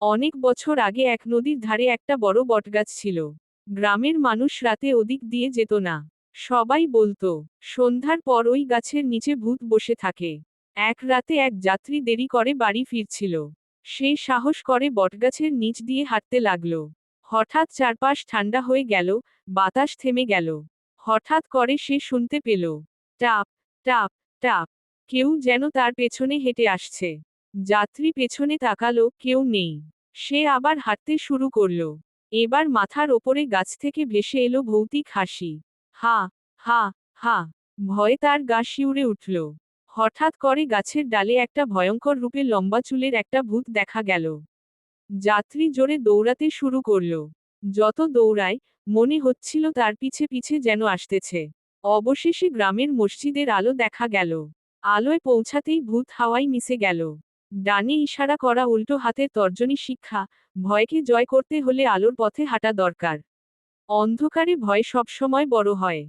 অনেক বছর আগে এক নদীর ধারে একটা বড় বটগাছ ছিল। গ্রামের মানুষ রাতে ওদিক দিয়ে যেত না। সবাই বলতো, সন্ধ্যার পর ওই গাছের নিচে ভূত বসে থাকে। এক রাতে এক যাত্রী দেরি করে বাড়ি ফিরছিল। সে সাহস করে বটগাছের নিচ দিয়ে হাঁটতে লাগলো। হঠাৎ চারপাশ ঠান্ডা হয়ে গেল, বাতাস থেমে গেল। হঠাৎ করে সে শুনতে পেল, টাপ টাপ টাপ, কেউ যেন তার পেছনে হেঁটে আসছে। যাত্রী পেছনে তাকালো, কেউ নেই। সে আবার হাঁটতে শুরু করলো। এবার মাথার ওপরে গাছ থেকে ভেসে এলো ভৌতিক হাসি। হা হা হা, ভয়ে তার গা শিউরে উঠল। হঠাৎ করে গাছের ডালে একটা ভয়ঙ্কর রূপে লম্বা চুলের একটা ভূত দেখা গেল। যাত্রী জোরে দৌড়াতে শুরু করল। যত দৌড়ায়, মনে হচ্ছিল তার পিছে পিছে যেন আসতেছে। অবশেষে গ্রামের মসজিদের আলো দেখা গেল। আলোয় পৌঁছাতেই ভূত হাওয়ায় মিশে গেল। ডানে ইশারা করা, উল্টো হাতের তর্জনী শিক্ষা, ভয়কে জয় করতে হলে আলোর পথে হাঁটা দরকার। অন্ধকারে ভয় সবসময় বড় হয়।